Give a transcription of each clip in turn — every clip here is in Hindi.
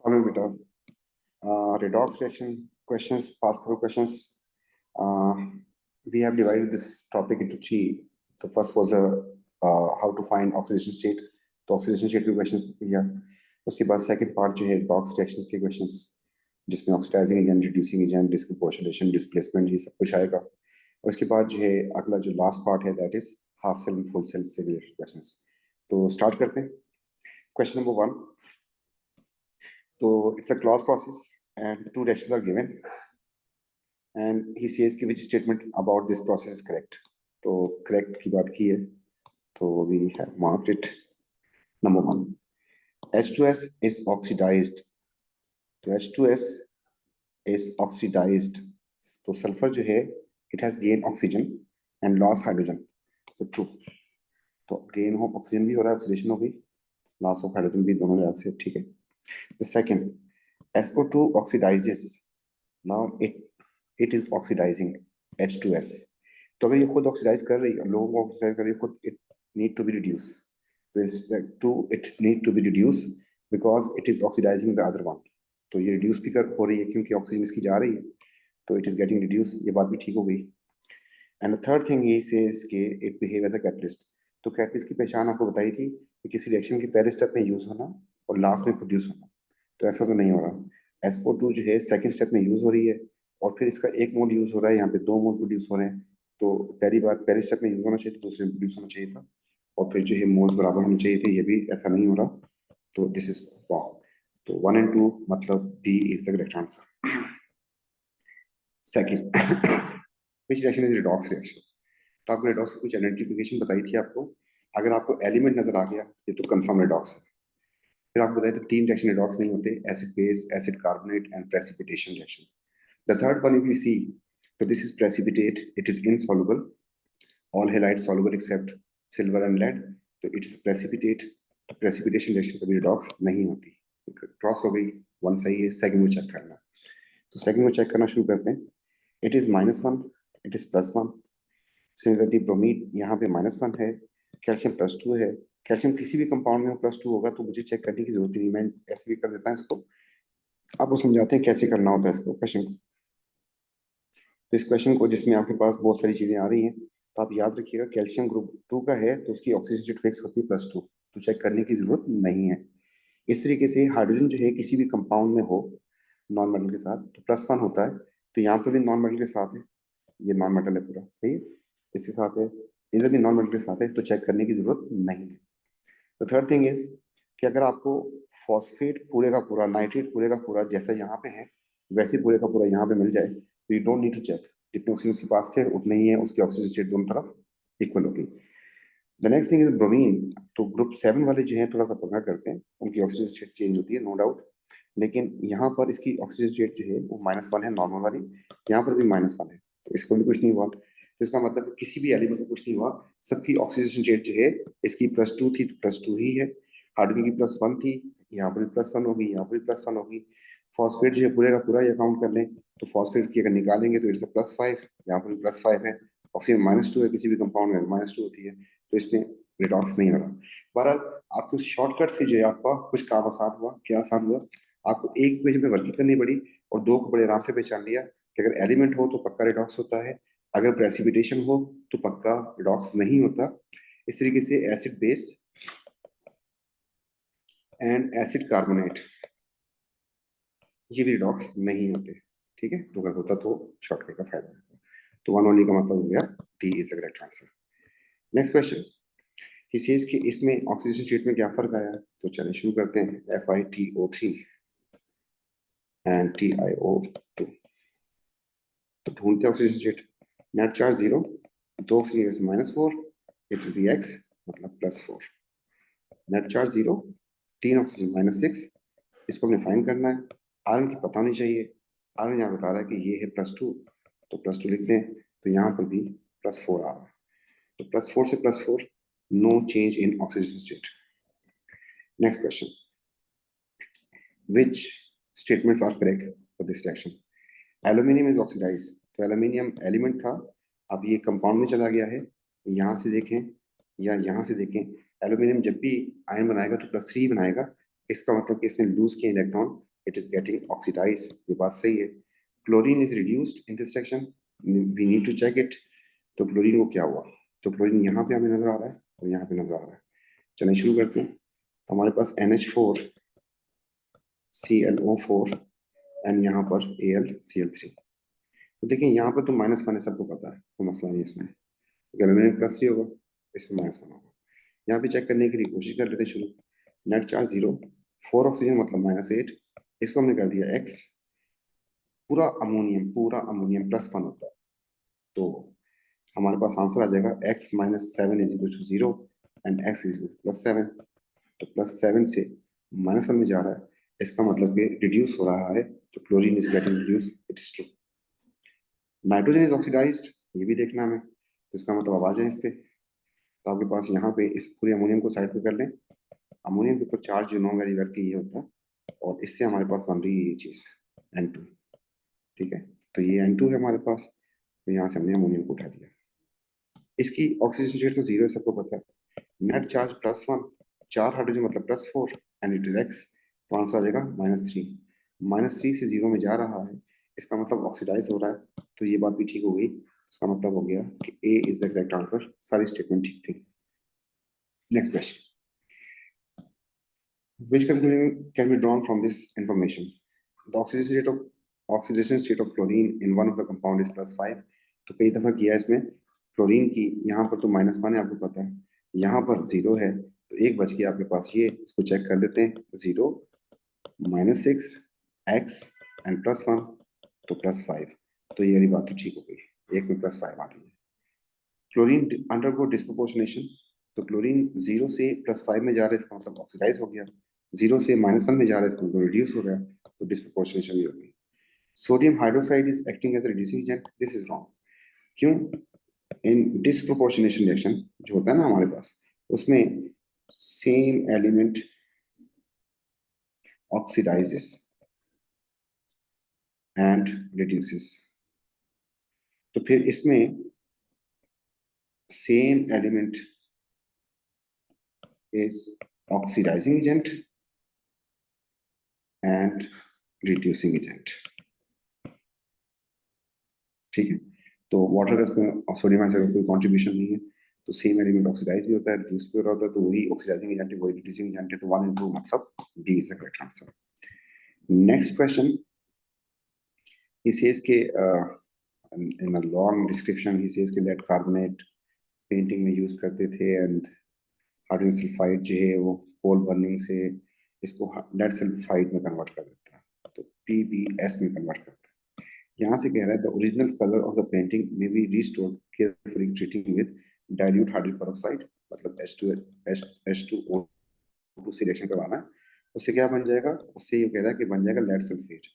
Follow beta. Redox reaction questions, past paper questions. We have divided this topic into three. The first was how to find oxidation state. तो oxidation state के questions किया. उसके बाद second part जो है redox reaction के questions, जिसमें oxidizing agent, reducing agent, disproportionation, displacement ये सब कुछ आएगा. और उसके बाद जो है अगला जो last part है that is half cell and full cell severe questions. तो start करते हैं. Question number 1. So it's a closed process and two reactions are given and he says कि which statement about this process is correct. तो correct की बात की है, तो we have marked it. Number 1, H2S is oxidized. तो H2S is oxidized. तो sulfur जो है it has gained oxygen and lost hydrogen. तो true. तो gain of oxygen भी हो रहा है, oxidation हो गई, loss of hydrogen भी, दोनों लिहाज से ठीक है. The second, SO2 oxidizes. Now it is oxidizing H2S. तो अगर ये खुद ऑक्सीडाइज कर रही है, लोगों को ऑक्सीडाइज कर रही है खुद, it need to be reduced. तो it need to be reduced because it is oxidizing the other one. तो ये reduce भी हो रही है क्योंकि ऑक्सीजन इसकी जा रही है, तो it is getting reduced. ये बात भी ठीक हो गई. And the third thing he says कि it behave as a catalyst. तो कैटलिस्ट की पहचान आपको बताई थी कि किसी रिएक्शन के पहले स्टेप में यूज होना और लास्ट में प्रोड्यूस होना. तो ऐसा तो नहीं हो रहा. SO2 जो है सेकंड स्टेप में यूज हो रही है और फिर इसका एक मोल यूज हो रहा है, यहाँ पे 2 मोल प्रोड्यूस हो रहे हैं. तो पहली बार पहले स्टेप में यूज होना चाहिए, तो दूसरे में प्रोड्यूस होना चाहिए था, और फिर जो है मोल्स बराबर होने चाहिए थे. ये भी ऐसा नहीं हो रहा, तो दिस इज रॉन्ग. तो 1 and 2 मतलब B is the correct answer. Second, which reaction is redox reaction. तो आपको रिडॉक्स की कुछ आइडेंटिफिकेशन बताई थी आपको. अगर आपको एलिमेंट नजर आ गया ये तो कंफर्म रिडॉक्स है. फिर आपको बताया था 3 रिएक्शन रिडॉक्स नहीं होते, acid base, acid carbonate and precipitation reaction. The third one, if you see, so this is precipitate, it is insoluble, all halides soluble except silver and lead, so it is precipitate. तो precipitation reaction कभी redox नहीं होती. क्रॉस हो गई, 1 सही है. सेकंड में चेक करना, तो सेकंड में चेक करना शुरू करते हैं. It is -1, it is +1. Similarly bromine यहाँ पे -1 है, कैल्शियम +2 है. कैल्शियम किसी भी कंपाउंड में +2 होगा तो मुझे चेक करने की जरूरत नहीं, मैं ऐसे भी कर देता हूँ इसको. आपको समझाते हैं कैसे करना होता है इसको क्वेश्चन को. तो इस क्वेश्चन को जिसमें आपके पास बहुत सारी चीजें आ रही हैं, तो आप याद रखिएगा कैल्शियम ग्रुप 2 का है तो उसकी ऑक्सीजन स्टेट फिक्स होती है +2, तो चेक करने की जरूरत नहीं है. इस तरीके से हाइड्रोजन जो है किसी भी कंपाउंड में हो नॉन मेटल के साथ तो +1 होता है. तो यहाँ पे भी नॉन मेटल के साथ है, ये नॉन मेटल है पूरा सही है, इसके साथ है, इधर भी नॉन मेटल के साथ है, तो चेक करने की जरूरत नहीं है. तो थर्ड थिंग इज कि अगर आपको फॉस्फेट पूरे का पूरा, नाइट्रेट पूरे का पूरा जैसा यहाँ पे है वैसे पूरे का पूरा यहाँ पे मिल जाए तो you don't need to check. जितने ऑक्सीजन उसके पास थे उतने ही है, उसकी ऑक्सीजन स्टेट दोनों तरफ इक्वल होगी. The next thing is bromine. तो ग्रुप 7 वाले जो हैं थोड़ा सा पकड़ करते हैं, उनकी ऑक्सीजन स्टेट चेंज होती है नो डाउट, लेकिन यहाँ पर इसकी ऑक्सीजन स्टेट जो है वो -1 है नॉर्मल वाली, यहाँ पर भी -1 है, तो इसको भी कुछ नहीं हुआ. तो इसका मतलब किसी भी एलिमेंट को कुछ नहीं हुआ, सबकी ऑक्सीजन स्टेट जो है इसकी +2 थी तो +2 ही है. हाइड्रोजन की +1 थी, यहाँ पर भी +1 होगी, यहाँ पर भी +1 होगी. फॉस्फेट जो है पूरे का पूरा ये काउंट कर लें तो फॉस्फेट की अगर निकालेंगे तो इट्स +5, यहाँ पर भी +5 है. ऑक्सीजन -2 है, किसी भी कंपाउंड में -2 होती है, तो इसमें रिडॉक्स नहीं हो रहा. बहरहाल आपको शॉर्टकट से जो है आपका कुछ काम आसान हुआ. क्या आसान हुआ? आपको एक पेज में वर्किंग करनी पड़ी और 2 को बड़े आराम से पहचान लिया कि अगर एलिमेंट हो तो पक्का रिडॉक्स होता है, अगर प्रेसिपिटेशन हो तो पक्का रिडॉक्स नहीं होता. इस तरीके से acid base and acid carbonate ये भी रिडॉक्स नहीं होते. ठीक है, तो अगर होता तो शॉर्टकट का फायदा होता. तो 1 ओनली का मतलब हो गया D is the correct answer. Next question, he says कि इसमें ऑक्सीजन स्टेट में क्या फर्क आया. तो चलिए शुरू करते हैं. FiTO3 and TiO2. तो ढूंढते हैं oxygen state. Net charge 0, 2 -4, it will be x मतलब +4. नेट चार्ज 0, 3 ऑक्सीजन -6, इसको हमने फाइंड करना है. आयरन की पता नहीं चाहिए, आयरन यहाँ बता रहा है कि ये है +2, तो +2 लिखते हैं. तो यहाँ पर भी +4 आ रहा है, तो +4 से +4 no change in oxygen state. Next question, which statements are correct for this reaction. Aluminium is oxidise. तो एल्यूमिनियम एलिमेंट था, अब ये कंपाउंड में चला गया है. यहाँ से देखें या यहाँ से देखें, एल्यूमिनियम जब भी आयन बनाएगा तो +3 बनाएगा. इसका मतलब कि इसने लूज किया electron, it is getting oxidized, ये बात सही है. Chlorine is reduced in this section, we need to check it. तो क्लोरीन को क्या हुआ, तो क्लोरीन यहाँ पे हमें नजर आ रहा है और यहाँ पे नजर आ रहा है. चलिए शुरू करते हैं. तो हमारे पास NH4 ClO4 एंड यहाँ पर AlCl3. तो देखिए यहाँ पर तो -1 है, सबको पता है, तो मसला नहीं इसमें. एल्यूमिनियम प्लस 3 होगा, इसमें -1 होगा. यहाँ पे चेक करने के लिए कोशिश कर लेते हैं. शुरू नेट चार्ज 0, 4 ऑक्सीजन मतलब -8, इसको हमने कर दिया X. पूरा अमोनियम +1 होता है, तो हमारे पास आंसर आ जाएगा X - 7 = 0 एंड X = +7. तो +7 से -1 में जा रहा है, इसका मतलब कि रिड्यूस हो रहा है, तो chlorine is getting reduce, it's true. Nitrogen is oxidised, ये भी देखना हमें, तो इसका मतलब आवाज है इस पे. तो आपके पास यहाँ पे इस पूरे अमोनियम को साइड पे कर लें. अमोनियम के ऊपर चार्ज जो नॉन वेरी करके ये होता है, और इससे हमारे पास बन रही है ये चीज N2. ठीक है, तो ये N2 है हमारे पास, तो यहाँ से हमने अमोनियम को उठा दिया. इसकी ऑक्सीजन रेट तो 0 है, सबको पता है. नेट चार्ज +1, 4 हाइड्रोजन मतलब +4 एंड इट इज X, तो आंसर आ जाएगा -3. -3 से 0 में जा रहा है, इसका मतलब ऑक्सीडाइज हो रहा है, तो ये बात भी ठीक हो गई. इसका मतलब हो गया कि A is the correct answer. सारी स्टेटमेंट ठीक थी. Next question. Which conclusion can be drawn from this information? The oxidation state of chlorine in one of the compound is +5. तो कई दफा किया है इसमें. क्लोरीन की यहाँ पर तो -1 है, आपको पता है, यहाँ पर 0 है, तो एक बच गया आपके पास ये. इसको चेक कर लेते हैं. 0 -6 X एंड +1, तो +5. तो ये वाली बात तो ठीक हो गई, एक में +5 आ रही है. क्लोरीन अंडरगो डिस्प्रोपोर्शनेशन, तो क्लोरीन 0 से +5 में जा रहा है, इसका मतलब ऑक्सीडाइज हो गया. 0 से -1 में जा रहा है, इसका मतलब रिड्यूस हो रहा है, तो डिस्प्रोपोर्शनेशन भी हो गई. Sodium hydroxide is acting as a reducing agent, this is wrong. क्यों? इन डिस्प्रोपोर्शनेशन रिएक्शन जो होता है ना हमारे पास, उसमें same element oxidises and reduces. तो फिर इसमें same element is oxidising agent and reducing agent. ठीक है, तो वाटर का इसमें सोडियम हाइड्रोक्साइड का कोई कंट्रीब्यूशन नहीं है, तो सेम एलिमेंट ऑक्सीडाइज भी होता है, रिड्यूस भी होता है, तो वही ऑक्सीडाइजिंग एजेंट है, वही रिड्यूसिंग एजेंट है. तो 1 and 2 मतलब D is the correct answer. Next question. he says के in a long description he says कि lead carbonate पेंटिंग में यूज करते थे, एंड हाइड्रोजन सल्फाइड जो है वो कोल बर्निंग से इसको लेड सल्फाइड में कन्वर्ट कर देता है, तो PbS में कन्वर्ट करता है. यहाँ से कह रहा है the original colour of the painting may be restored carefully treating with dilute hydrogen peroxide, मतलब H2O2 से रिएक्शन करवाना है. उससे क्या बन जाएगा, उससे ये कह रहा है कि बन जाएगा लेड सल्फेट.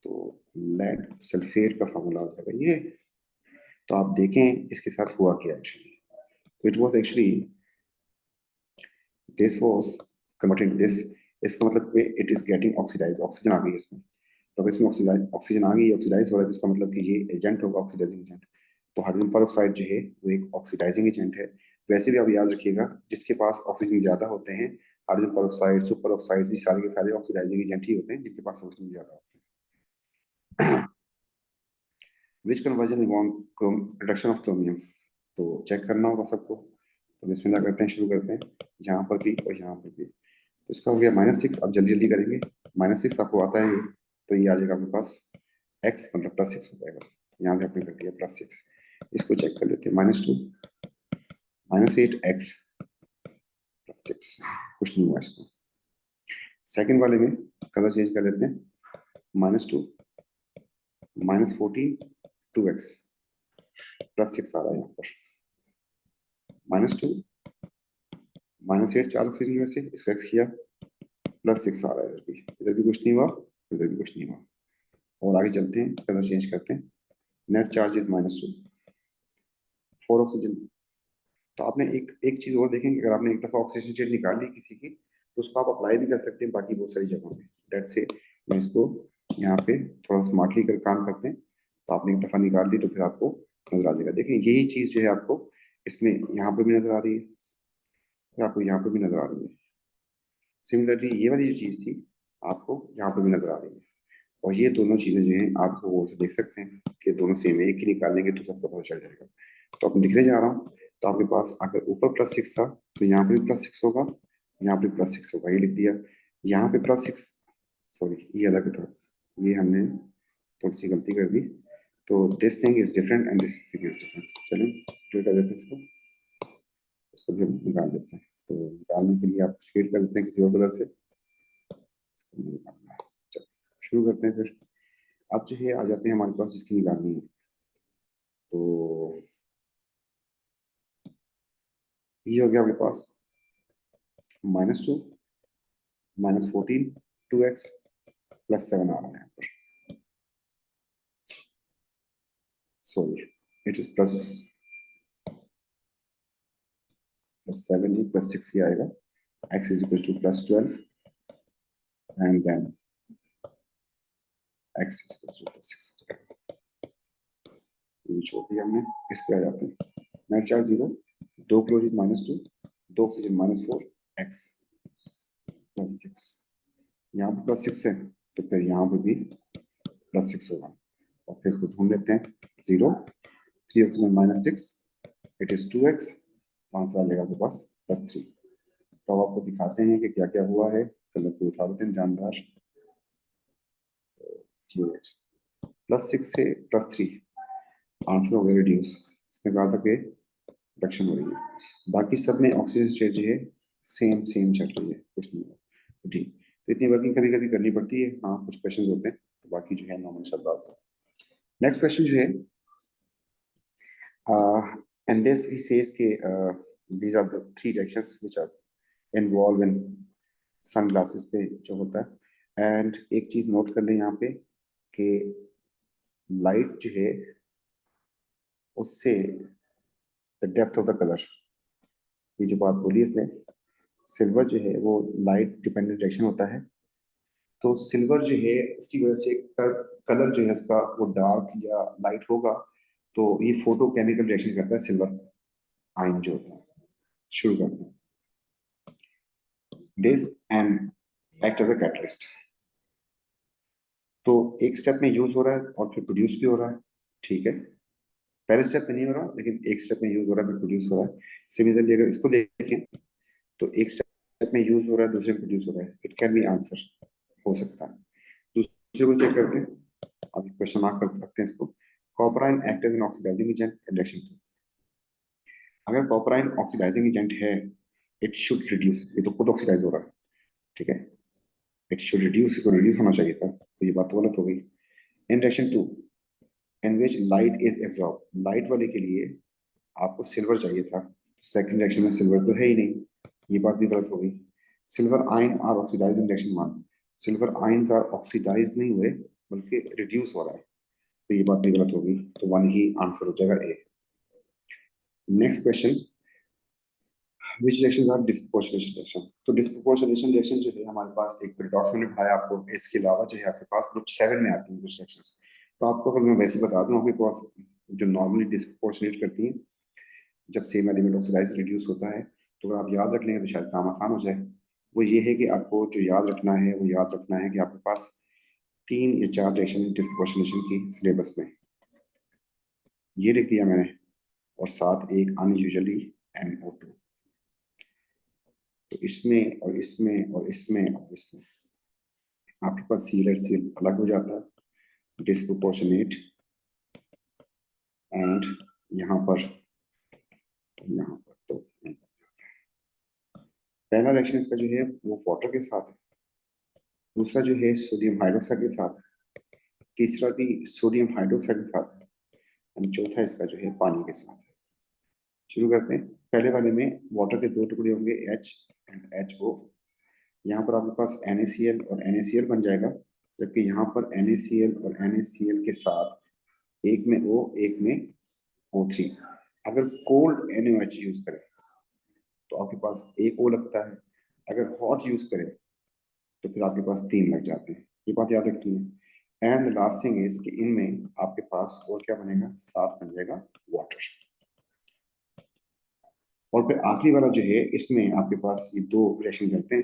तो लेड सल्फेट का फॉर्मूला हो जाएगा ये. तो आप देखें इसके साथ हुआ क्या actually. It was actually this was converted this. इसका मतलब it is getting oxidise, oxygen आ गई इसमें. तो अगर इसमें ऑक्सीजन आ गई, ऑक्सीडाइज हो रहा है, तो इसका मतलब कि ये एजेंट होगा, ऑक्सीडाइजिंग एजेंट. तो हाइड्रोजन पेरोक्साइड जो है वो एक ऑक्सीडाइजिंग एजेंट है. वैसे भी आप याद रखिएगा, जिसके पास ऑक्सीजन ज्यादा होते हैं, हाइड्रोजन पेरोक्साइड, सुपर ऑक्साइड, ये सारे के सारे ऑक्सीडाइजिंग एजेंट ही होते हैं जिनके पास ऑक्सीजन ज्यादा होते हैं. Which conversion involve reduction of chromium, तो चेक करना होगा सबको. तो बिस्मिल्लाह करते हैं, शुरू करते हैं. यहाँ पर भी और यहाँ पर भी. तो इसका हो गया -6. अब जल्दी जल्दी करेंगे. -6 आपको आता है ये, तो ये आ जाएगा आपके पास X मतलब +6 हो जाएगा. यहाँ भी आपने कर दिया +6. इसको चेक कर लेते हैं. -2 -8 X +6, कुछ नहीं हुआ इसको. सेकंड वाले में कलर चेंज कर लेते हैं. -2 -14 2X +6 आ रहा है यहाँ पर. -2 -8 4 ऑक्सीजन में से इसको X किया, +6 आ रहा है. इधर भी कुछ नहीं हुआ, इधर भी कुछ नहीं हुआ. और आगे चलते हैं, कलर चेंज करते हैं. Net charge is -2, 4 oxygen. तो आपने एक चीज और देखेंगे, अगर आपने एक दफा ऑक्सीजन स्टेट निकाल ली किसी की, तो उसको आप अप्लाई भी कर सकते हैं बाकी बहुत सारी जगहों पे. डेट से मैं इसको यहाँ पे थोड़ा स्मार्टली कर काम करते हैं. तो आपने एक दफा निकाल ली तो फिर आपको नजर आ जाएगा. देखिए यही चीज जो है आपको इसमें यहाँ पे भी नजर आ रही है, फिर आपको यहाँ पे भी नजर आ रही है. सिमिलरली ये वाली जो चीज थी आपको यहाँ पे भी नजर आ रही है। और ये दोनों चीजें जो हैं आपको वो से देख सकते हैं कि दोनों सेम है, एक ही निकालेंगे तो सबको पता चल जाएगा। तो अब लिखने जा रहा हूँ, तो आपके पास अगर ऊपर +6 था तो यहाँ पे भी +6 होगा, यहाँ पे +6 होगा, ये लिख दिया। यहाँ पे +6, सॉरी ये अलग था, ये हमने थोड़ी सी गलती कर दी। तो this thing is different and this thing is different. चलिए क्लियर कर देते हैं इसको भी हम निकाल देते हैं। तो निकालने के लिए आप शेड कर देते हैं किसी और कलर से, इसको निकालना है। चलो शुरू करते हैं फिर। अब जो है आ जाते हैं हमारे पास जिसकी निकालनी है। तो ये हो गया आपके पास -2 -14 2x +7 आ रहा है यहाँ पर, सॉरी इट इज +7 ही +6 ही आएगा। x is equal to +12 and then x is equal to +6 ये छोड़ दिया हमने। इस पे आ जाते हैं, net charge 0, 2 chlorine -2, 2 oxygen -4, x +6। यहाँ पे +6 है तो फिर यहाँ पे भी +6 होगा। और फिर इसको ढूंढ लेते हैं, 0, 3 oxygen -6, it is 2x, answer आ जाएगा आपके पास +3। तो अब आपको दिखाते हैं कि क्या क्या हुआ है। कलर को उठा देते हैं जानदार, +6 से +3 आंसर हो गया रिड्यूस। इसने कहा था कि रिडक्शन हो रही है। बाकी सब में ऑक्सीजन स्टेट जो है सेम सेम चल रही है, कुछ नहीं हुआ। ठीक, तो इतनी वर्किंग कभी कभी करनी पड़ती है। हाँ कुछ क्वेश्चन होते हैं, तो बाकी जो है नॉर्मल सब बात है। नेक्स्ट क्वेश्चन जो है, एंड दिस ही सेज के these are the 3 reactions which are involved in sunglasses पे जो होता है। एंड एक चीज नोट कर लें यहाँ पे कि लाइट जो है उससे the depth of the colour, ये जो बात बोली इसने, सिल्वर जो है वो लाइट डिपेंडेंट रिएक्शन होता है। तो सिल्वर जो है उसकी वजह से कलर जो है उसका वो डार्क या लाइट होगा, तो ये फोटो केमिकल रिएक्शन करता है सिल्वर आयन जो होता है। शुरू करते हैं, this and act as a catalyst. तो एक स्टेप में यूज हो रहा है और फिर प्रोड्यूस भी हो रहा है, ठीक है। पहले स्टेप में नहीं हो रहा लेकिन एक स्टेप में यूज हो रहा है फिर प्रोड्यूस हो रहा है। सिमिलरली अगर इसको देखें तो एक स्टेप में यूज हो रहा है, दूसरे में प्रोड्यूस हो रहा है, इट कैन बी आंसर हो सकता है। दूसरे को चेक करते हैं, अब क्वेश्चन मार्क कर रखते हैं इसको। Copper ion act as an oxidising agent in reaction 2। अगर कॉपर आयन ऑक्सीडाइजिंग एजेंट है, इट शुड रिड्यूस, ये तो खुद ऑक्सीडाइज हो रहा है, ठीक है। इट शुड रिड्यूस, इसको रिड्यूस होना चाहिए था, तो ये बात तो गलत हो गई। In reaction 2 in which light is absorb, light वाले के लिए आपको सिल्वर चाहिए था, सेकंड रिएक्शन में सिल्वर तो है ही नहीं, ये बात भी गलत हो गई। Silver ion are oxidise in reaction 1, silver ions are oxidise नहीं हुए बल्कि रिड्यूस हो रहा है, तो ये बात भी गलत होगी, तो 1 ही आंसर हो जाएगा A. Next question, which reactions are disproportionation reaction. तो डिस्प्रोपोर्शनेशन रिएक्शन जो है हमारे पास एक पेरिडॉक्स में पढ़ाया आपको, इसके अलावा जो है आपके पास ग्रुप 7 में आती है कुछ रिएक्शंस। तो आपको अगर मैं वैसे बता दूं, आपके पास जो नॉर्मली डिस्प्रोपोर्शनेट करती हैं जब सेम एलिमेंट ऑक्सीडाइज रिड्यूस होता है, तो अगर आप याद रख लेंगे तो शायद काम आसान हो जाए। वो ये है कि आपको जो याद रखना है वो याद रखना है कि आपके पास 3 या 4 रिएक्शन डिस्प्रोपोर्शनेशन की सिलेबस में, ये लिख दिया मैंने, और साथ एक अनयूजुअली NO2। तो इसमें और इसमें और इसमें और इसमें आपके पास CL अलग हो जाता है, डिस्प्रोपोर्शनेट, एंड यहाँ पर तो पहला रिएक्शन इसका जो है वो वाटर के साथ है, दूसरा जो है सोडियम हाइड्रोक्साइड के साथ है, तीसरा भी सोडियम हाइड्रोक्साइड के साथ है, और चौथा इसका जो है पानी के साथ है। शुरू करते हैं, पहले वाले में वाटर के 2 टुकड़े होंगे H एंड HO। यहाँ पर आपके पास NaCl और NaCl बन जाएगा, जबकि यहाँ पर NaCl और NaCl के साथ एक में O एक में O3। अगर कोल्ड NaOH यूज करें तो आपके पास एक O लगता है, अगर हॉट यूज करें तो फिर आपके पास 3 लग जाते हैं, ये बात याद रखनी है। एंड लास्ट थिंग इज कि इनमें आपके पास और क्या बनेगा, साथ बन जाएगा वाटर। और फिर आखिरी वाला जो है इसमें आपके पास ये 2 रिएक्शन करते हैं,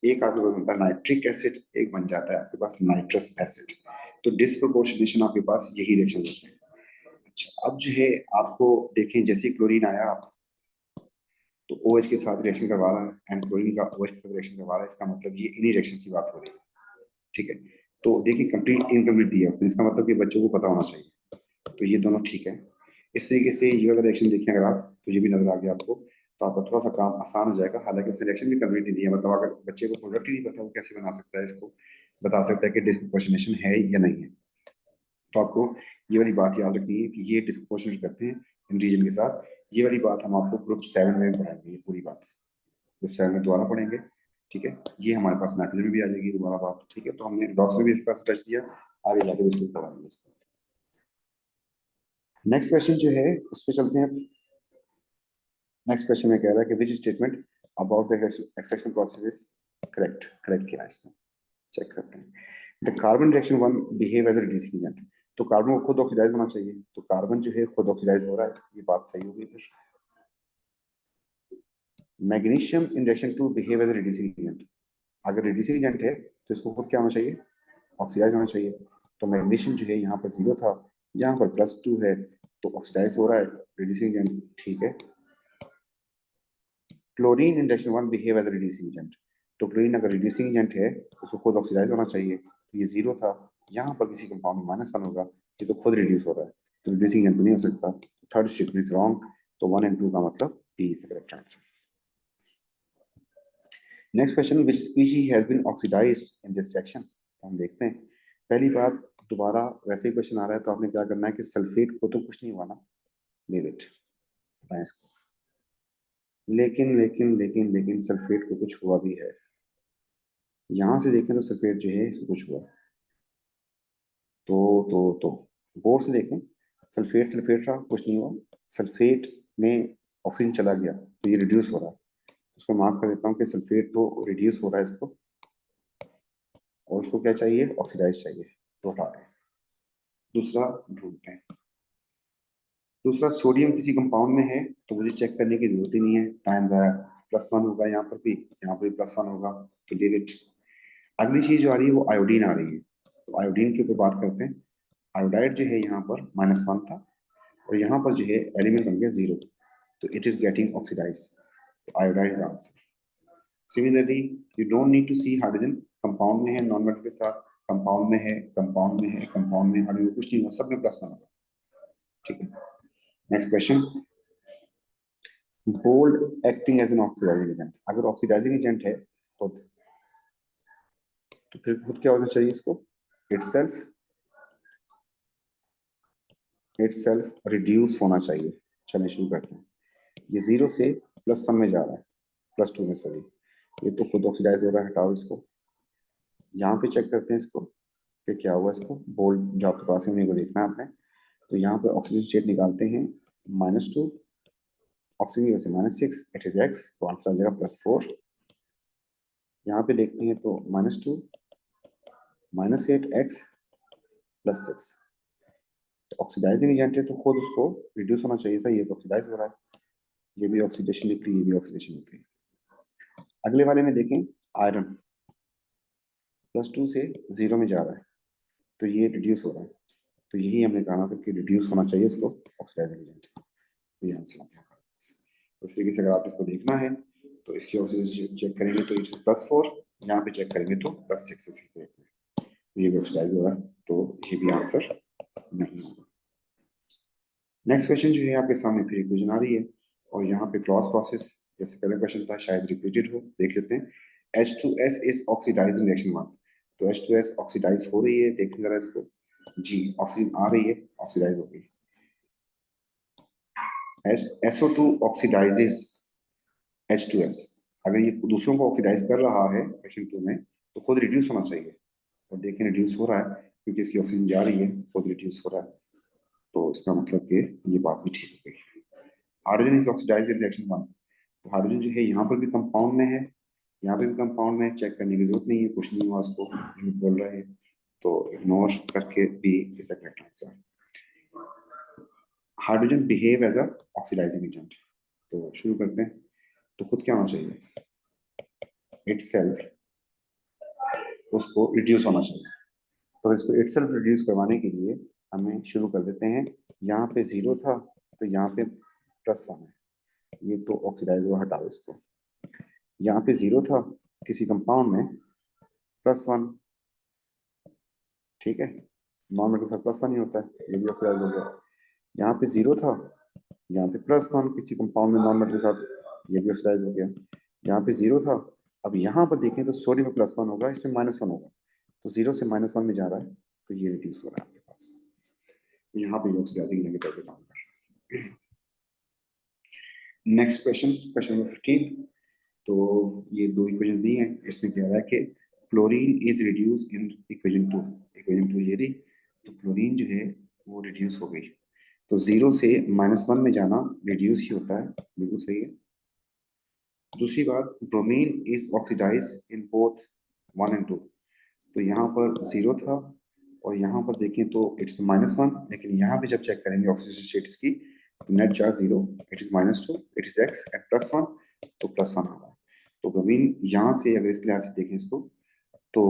एक आपके पास बनता है नाइट्रिक एसिड, एक बन जाता है आपके पास नाइट्रस एसिड। तो डिस्प्रोपोर्शनेशन आपके पास यही रिएक्शन होते हैं। अच्छा, अब जो है आपको देखें, जैसे क्लोरीन आया आप तो OH के साथ रिएक्शन करवा रहा है एंड क्लोरीन का OH के साथ रिएक्शन करवा रहा है, इसका मतलब ये इन्हीं रिएक्शन की बात हो रही है। ठीक है, तो देखिए कंप्लीट इनकम्प्लीट दिया उसने, इसका मतलब कि बच्चों को पता होना चाहिए। तो ये दोनों ठीक है। इस तरीके से ये वाला रिएक्शन देखें अगर आप, तो ये भी नजर आ गया आपको, तो आपका थोड़ा सा काम आसान हो जाएगा। हालांकि उसने रिएक्शन भी कंप्लीट नहीं दिया, मतलब अगर बच्चे को प्रोडक्ट ही नहीं पता वो कैसे बना सकता है इसको, बता सकता है कि डिस्प्रोपोर्शनेशन है या नहीं है। तो आपको ये वाली बात याद रखनी है कि ये डिस्प्रोपोर्शनेट करते हैं इन रीजन के साथ। ये वाली बात हम आपको ग्रुप 7 में पढ़ाएंगे, ये पूरी बात ग्रुप 7 में दोबारा पढ़ेंगे। ठीक है, ये हमारे पास नाइट्रोजन में भी आ जाएगी दोबारा बात। ठीक है, तो हमने डॉक्स में भी इसका टच दिया, आगे जाकर इसको पढ़ाएंगे इसको। नेक्स्ट क्वेश्चन जो है उस पर चलते हैं। नेक्स्ट क्वेश्चन में कह रहा है कि which statement about the extraction process is correct. Correct क्या है इसमें, चेक करते हैं। The carbon reaction one behave as a reducing agent. तो कार्बन को खुद ऑक्सीडाइज होना चाहिए, तो कार्बन जो है खुद ऑक्सीडाइज हो रहा है, ये बात सही होगी। फिर magnesium in reaction two behave as a reducing agent. अगर रिड्यूसिंग एजेंट है तो इसको खुद क्या होना चाहिए, ऑक्सीडाइज होना चाहिए। तो मैग्नीशियम जो है यहाँ पर 0 था, यहाँ पर +2 है, तो ऑक्सीडाइज हो रहा है, रिड्यूसिंग एजेंट। ठीक है, chlorine in reaction one behave as reducing agent. तो क्लोरीन अगर रिड्यूसिंग एजेंट है उसको खुद ऑक्सीडाइज होना चाहिए, तो ये 0 था, यहाँ पर किसी कंपाउंड में -1 होगा, ये तो खुद रिड्यूस हो रहा है, तो रिड्यूसिंग एजेंट तो नहीं हो सकता। थर्ड स्टेटमेंट इज रॉन्ग, तो 1 एंड 2 का मतलब B is the correct answer. Next question, which species has been oxidised in this reaction. हम देखते हैं। पहली बात, दोबारा वैसे ही क्वेश्चन आ रहा है तो आपने क्या करना है कि सल्फेट को तो कुछ नहीं हुआ ना, ले इट इसको। लेकिन लेकिन लेकिन लेकिन सल्फेट को कुछ हुआ भी है। यहां से देखें तो सल्फेट जो है इसको कुछ हुआ। तो गौर से देखें, सल्फेट सल्फेट रहा, कुछ नहीं हुआ। सल्फेट में ऑक्सीजन चला गया तो ये रिड्यूस हो रहा है। उसको मार्क कर देता हूँ कि सल्फेट तो रिड्यूस हो रहा है इसको, और उसको क्या चाहिए, ऑक्सीडाइज चाहिए, तो हटा दें। दूसरा ढूंढते हैं। दूसरा, सोडियम किसी कंपाउंड में है तो मुझे चेक करने की जरूरत ही नहीं है, टाइम ज़ाया। +1 होगा यहाँ पर भी, यहाँ पर भी +1 होगा, तो डिलीट। अगली चीज जो आ रही है वो आयोडीन आ रही है, तो आयोडीन के ऊपर बात करते हैं। आयोडाइड जो है यहाँ पर -1 था, और यहाँ पर जो है एलिमेंट बन गया 0, तो इट इज गेटिंग ऑक्सीडाइज, तो iodide is answer. Similarly, you don't need to see hydrogen compound में है नॉन मेटल के साथ, कंपाउंड में है, कंपाउंड में है, कंपाउंड में, अभी कुछ नहीं हुआ, सब में +1 होगा। ठीक है, next question, gold acting as an oxidising agent. अगर ऑक्सीडाइजिंग एजेंट है खुद, तो फिर खुद क्या होना चाहिए इसको, इटसेल्फ रिड्यूस होना चाहिए। चलिए शुरू करते हैं। ये 0 से +1 में जा रहा है, +2 में सॉरी, ये तो खुद ऑक्सीडाइज हो रहा है, हटाओ इसको। यहाँ पे चेक करते हैं इसको कि क्या हुआ। इसको बोल्ड जो आपके पास है उन्हीं को देखना है आपने। तो यहाँ पे ऑक्सीजन स्टेट निकालते हैं, -2, ऑक्सीजन की वजह से -6, इट इज x, तो आंसर आ जाएगा +4। यहाँ पे देखते हैं तो -2, -8, x +6। तो ऑक्सीडाइजिंग एजेंट है तो खुद उसको रिड्यूस होना चाहिए था, ये तो ऑक्सीडाइज हो रहा है, ये भी ऑक्सीडेशन निकली, ये भी ऑक्सीडेशन निकली। अगले वाले में देखें, आयरन +2 से 0 में जा रहा है, तो ये रिड्यूस हो रहा है, तो यही हमने कहा था कि रिड्यूस होना चाहिए इसको, ऑक्सीडाइजिंग एजेंट। तो ये आंसर आ गया। तो इस तरीके से अगर आप इसको देखना है तो इसकी ऑक्सीजन चेक करेंगे तो इट्स +4, यहाँ पे चेक करेंगे तो +6 है, तो ये भी ऑक्सीडाइज हो रहा है, तो ये भी आंसर नहीं होगा। नेक्स्ट क्वेश्चन जो है आपके सामने फिर इक्वेशन आ रही है, और यहाँ पे क्रॉस प्रोसेस, जैसे पहला क्वेश्चन था शायद रिपीटेड हो, देख लेते हैं। H2S is oxidise in reaction 1, तो H2S ऑक्सीडाइज हो रही है, देखिए जरा इसको। जी, ऑक्सीजन आ रही है, ऑक्सीडाइज हो गई। SO2 oxidises H2S। अगर ये दूसरों को ऑक्सीडाइज कर रहा है क्वेश्चन 2 में, तो खुद रिड्यूस होना चाहिए, और देखें रिड्यूस हो रहा है, क्योंकि इसकी ऑक्सीजन जा रही है, खुद रिड्यूस हो रहा है, तो इसका मतलब कि ये बात भी ठीक हो गई। Hydrogen is oxidised in reaction 1, तो हाइड्रोजन जो है यहाँ पर भी कंपाउंड में है, यहाँ पे भी कंपाउंड में, चेक करने की जरूरत नहीं है, कुछ नहीं हुआ, उसको झूठ बोल रहे हैं, तो इग्नोर करके B is the correct answer. Hydrogen behave as a oxidising agent, तो शुरू करते हैं। तो खुद क्या होना चाहिए, इटसेल्फ उसको रिड्यूस होना चाहिए। तो इसको इटसेल्फ रिड्यूस करवाने के लिए हमें शुरू कर देते हैं। यहाँ पे 0 था तो यहाँ पे +1 है, ये तो ऑक्सीडाइज हुआ, हटाओ इसको। यहाँ पे 0 था किसी कंपाउंड में, +1, ठीक है, नॉन मेटल के साथ +1 ही होता है, ये भी ऑक्सीडाइज हो गया। यहाँ पे 0 था, यहाँ पे +1 किसी कंपाउंड में नॉन मेटल के साथ, ये भी ऑक्सीडाइज हो गया। यहाँ पे 0 था, अब यहाँ पर देखें तो सोडियम में +1 होगा, इसमें -1 होगा, तो 0 से -1 में जा रहा है, तो ये रिड्यूस हो रहा है आपके पास। तो यहाँ पे ऑक्सीडाइजिंग नेगेटिव पे काम कर रहा है। Next question, question number 15। तो ये दो इक्वेशन दी हैं, इसमें कह रहा है कि fluorine is reduce in equation 2, equation 2 ये रही, तो फ्लोरीन जो है वो रिड्यूस हो गई। तो 0 से -1 में जाना रिड्यूस ही होता है, बिल्कुल सही है। दूसरी बात, bromine is oxidise in both 1 and 2, तो यहाँ पर 0 था और यहाँ पर देखें तो इट्स -1, लेकिन यहाँ पे जब चेक करेंगे ऑक्सीडेशन स्टेटस की, तो net charge 0, it is -2, it is x at +1, तो +1 आ रहा है। तो ब्रोमीन यहाँ से अगर इस लिहाज से देखें इसको, तो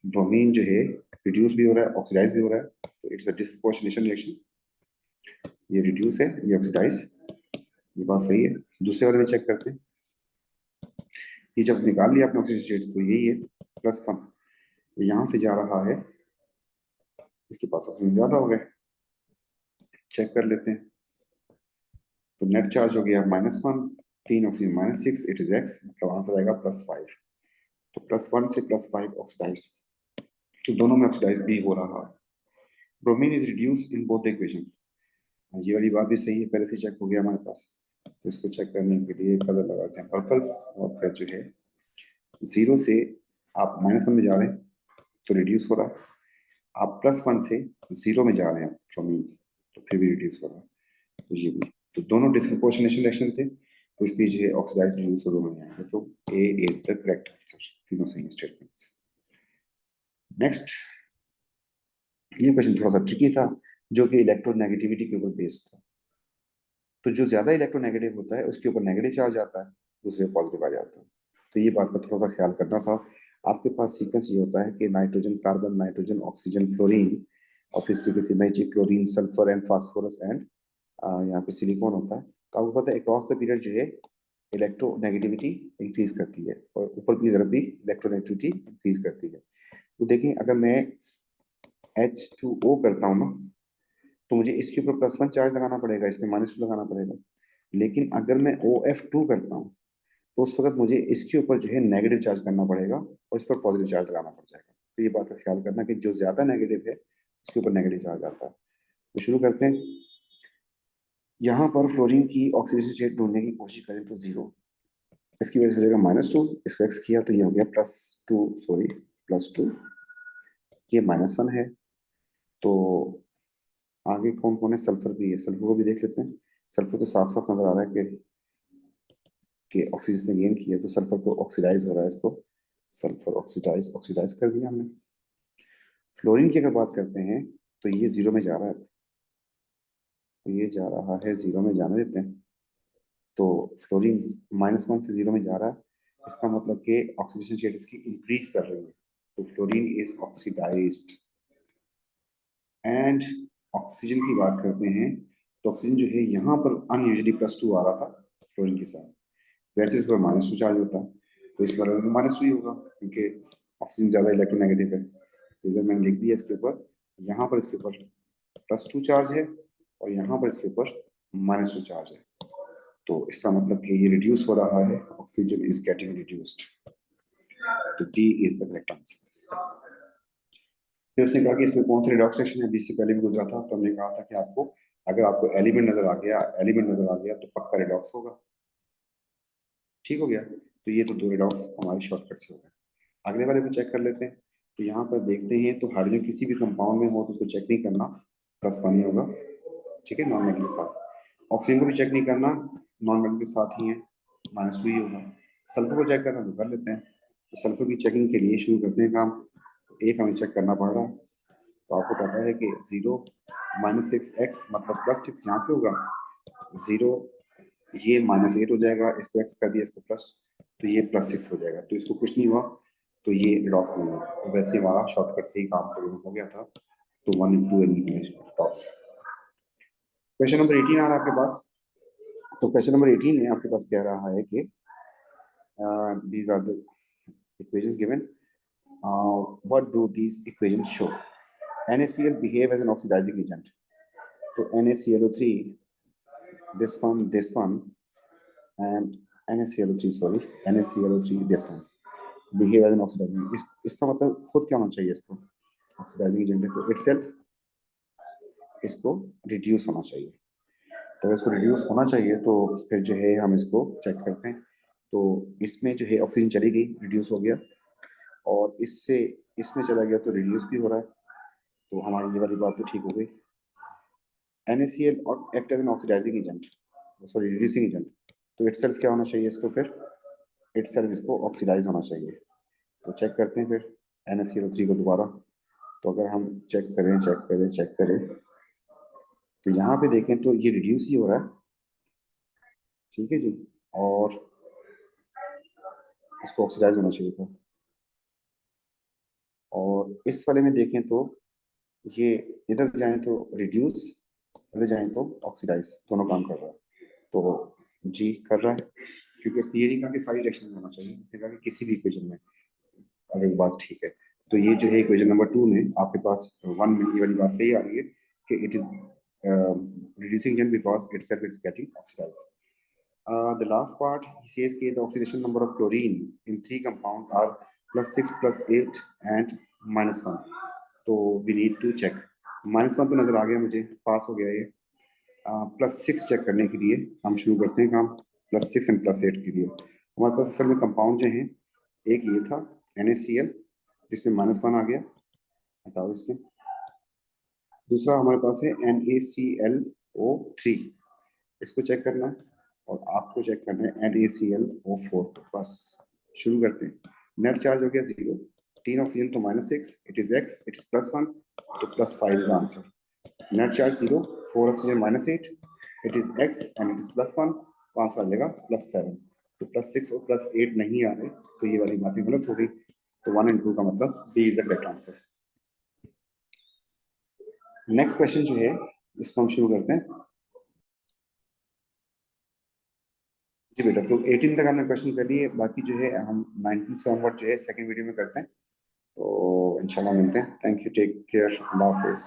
ब्रोमीन जो है रिड्यूस भी हो रहा है, ऑक्सीडाइज भी हो रहा है, तो इट्स अ डिस्प्रोपोर्शनेशन रिएक्शन, ये रिड्यूस है, ये ऑक्सीडाइज, ये बात सही है। दूसरे वाले में चेक करते हैं, ये जब निकाल लिया आपने ऑक्सीजन स्टेट, तो यही है +1, यहाँ से जा रहा है, इसके पास ऑक्सीजन ज्यादा हो गया, चेक कर लेते हैं। तो नेट चार्ज हो गया -1, 3 ऑक्सीजन -6, इट इज x, मतलब आंसर आएगा +5। तो +1 से +5 ऑक्सीडाइज, तो दोनों में ऑक्सीडाइज भी हो रहा है। Bromine is reduce in both equation, ये वाली बात भी सही है, पहले से चेक हो गया हमारे पास। तो इसको चेक करने के लिए कलर लगाते हैं पर्पल, और फिर जो है 0 से आप -1 में जा रहे हैं तो रिड्यूस हो रहा है, आप +1 से 0 में जा रहे हैं ब्रोमीन, तो फिर भी रिड्यूस हो रहा है, तो ये भी, तो दोनों डिस्प्रोपोर्शनेशन रिएक्शन थे, तो इसलिए जो है ऑक्सीडाइज रिड्यूस दोनों में आएंगे, तो ए इज द करेक्ट आंसर, तीनों सही स्टेटमेंट्स। नेक्स्ट, ये क्वेश्चन थोड़ा सा ट्रिकी था, जो कि इलेक्ट्रोनेगेटिविटी के ऊपर बेस्ड था। तो जो ज्यादा इलेक्ट्रोनेगेटिव होता है उसके ऊपर नेगेटिव चार्ज आता है, दूसरे पॉजिटिव आ जाता है, तो ये बात का थोड़ा सा ख्याल करना था। आपके पास सीक्वेंस ये होता है कि nitrogen, carbon, nitrogen, oxygen, fluorine, और फिर इस तरीके से nitric, chlorine, sulphur and phosphorus and यहाँ पे सिलिकॉन होता है। तो आपको पता है अक्रॉस द पीरियड जो है इलेक्ट्रोनेगेटिविटी इंक्रीज करती है, और ऊपर की तरफ भी इलेक्ट्रोनेगेटिविटी इंक्रीज करती है। तो देखें, अगर मैं H2O करता हूँ ना, तो मुझे इसके ऊपर +1 चार्ज लगाना पड़ेगा, इसमें -2 लगाना पड़ेगा। लेकिन अगर मैं OF2 करता हूँ, तो उस वक्त मुझे इसके ऊपर जो है नेगेटिव चार्ज करना पड़ेगा, और इस पर पॉजिटिव चार्ज लगाना पड़ जाएगा। तो ये बात का ख्याल करना कि जो ज्यादा नेगेटिव है उसके ऊपर नेगेटिव चार्ज आता है। तो शुरू करते हैं। यहाँ पर फ्लोरीन की ऑक्सीडेशन स्टेट ढूंढने की कोशिश करें तो 0, इसकी वजह से हो जाएगा -2, इसको x किया तो ये हो गया +2, सॉरी +2, ये -1 है। तो आगे कौन कौन है, सल्फर भी है, सल्फर को भी देख लेते हैं। सल्फर तो साफ साफ नजर आ रहा है कि ऑक्सीजन ने गेन किया, तो सल्फर को ऑक्सीडाइज हो रहा है, इसको सल्फर ऑक्सीडाइज, ऑक्सीडाइज कर दिया हमने। फ्लोरीन की अगर बात करते हैं, तो ये 0 में जा रहा है, तो ये जा रहा है 0 में, जाने देते हैं। तो फ्लोरीन -1 से 0 में जा रहा है, इसका मतलब कि ऑक्सीडेशन स्टेट इसकी इंक्रीज कर रही है, तो fluorine is oxidised. And oxygen की बात करते हैं, तो ऑक्सीजन जो है यहाँ पर अनयूजली +2 आ रहा था फ्लोरीन के साथ, वैसे इस पर -2 चार्ज होता है, तो इस बार -2 ही होगा, क्योंकि ऑक्सीजन ज्यादा इलेक्ट्रोनेगेटिव है। तो इधर मैंने लिख दिया इसके ऊपर, यहाँ पर इसके ऊपर +2 चार्ज है, और यहाँ पर इसके ऊपर -2 चार्ज है, तो इसका मतलब कि ये रिड्यूस हो रहा है, ऑक्सीजन इज गेटिंग रिड्यूस्ड, तो D is the correct answer. फिर उसने कहा कि इसमें कौन सा रिडॉक्स रिएक्शन है, बीच से पहले भी गुजरा था, तो हमने कहा था कि आपको, अगर आपको एलिमेंट नजर आ गया, एलिमेंट नजर आ गया, तो पक्का रिडॉक्स होगा। ठीक हो गया, तो ये तो दो रिडॉक्स हमारे शॉर्टकट से हो गए। अगले वाले को चेक कर लेते हैं। तो यहाँ पर देखते हैं, तो हाइड्रोजन किसी भी कंपाउंड में हो तो उसको चेक नहीं करना, प्लस पानी होगा, ठीक है, नॉन मेटल के साथ। ऑक्सीजन को भी चेक नहीं करना, नॉन मेटल के साथ ही है, -2 ही होगा। सल्फर को चेक करना तो कर लेते हैं, तो सल्फर की चेकिंग के लिए शुरू करते हैं काम। तो एक हमें चेक करना पड़ रहा है, तो आपको पता है कि 0 -6x मतलब +6 यहाँ पे होगा, 0 ये -8 हो जाएगा, इसको x कर दिया, इसको प्लस, तो ये +6 हो जाएगा, तो इसको कुछ नहीं हुआ, तो ये रिडॉक्स नहीं है। तो वैसे हमारा शॉर्टकट से ही काम तो हो गया था। तो 1 into n redox. Question number 18 आ रहा है आपके पास। तो क्वेश्चन नंबर 18 में आपके पास कह रहा है कि these are the equations given. What do these equations show? NaCl behave as an oxidizing agent. तो NaClO3, this one, and NaClO3, sorry, NaClO3, this one, behave as an oxidizing. इसका मतलब खुद क्या होना चाहिए इसको? Oxidizing agent है तो itself इसको reduce होना चाहिए। तो इसको reduce होना चाहिए तो फिर जो है हम इसको चेक करते हैं। तो इसमें जो है ऑक्सीजन चली गई, रिड्यूस हो गया, और इससे इसमें चला गया तो रिड्यूस भी हो रहा है। तो हमारी ये वाली बात तो ठीक हो गई। NaCl act as an oxidising agent, sorry reducing agent, तो इटसेल्फ क्या होना चाहिए इसको? फिर इटसेल्फ इसको ऑक्सीडाइज होना चाहिए। तो चेक करते हैं फिर NaCl3 को दोबारा। तो अगर हम चेक करें तो यहाँ पे देखें तो ये रिड्यूस ही हो रहा है, ठीक है जी, और इसको ऑक्सीडाइज होना चाहिए था। और इस वाले में देखें तो ये इधर जाएं तो रिड्यूस, इधर जाएं तो ऑक्सीडाइज, दोनों काम कर रहा है। तो जी कर रहा है, क्योंकि उसने ये नहीं कहा कि सारी रिएक्शन में होना चाहिए, उसने कहा कि किसी भी इक्वेशन में। अगर बात ठीक है तो ये जो है इक्वेशन नंबर 2 में आपके पास 1 में ये वाली बात सही आ रही है कि it is reducing agent because itself it's getting oxidized. The last part, he says that the oxidation number of chlorine in 3 compounds are +6, +8 and -1. तो we need to check. -1 तो नजर आ गया मुझे, पास हो गया ये। +6 चेक करने के लिए हम शुरू करते हैं काम। +6 एंड +8 के लिए हमारे पास असल में कंपाउंड जो हैं, एक ये था NaCl जिसमें -1 आ गया, हटाओ इसके। दूसरा हमारे पास है NaClO3, इसको चेक करना है, और आपको चेक करना है NaClO4। बस शुरू करते हैं। नेट चार्ज हो गया 0, 3 ऑक्सीजन तो -6, it is x, it is +1, तो +5 is answer. Net charge 0, 4 oxygen -8, it is x and it is +1, तो आंसर आ जाएगा +7। तो +6 और +8 नहीं आ रहे, तो ये वाली बातें गलत हो गई। तो 1 and 2 का मतलब B is the correct answer. Next question जो है इसको हम शुरू करते हैं। जी बेटा, तो 18 तक हमने क्वेश्चन कर लिए, बाकी जो है हम 19 से ऑनवर्ड जो है सेकंड वीडियो में करते हैं। तो इंशाल्लाह मिलते हैं। थैंक यू, टेक केयर, अल्लाह हाफिज़।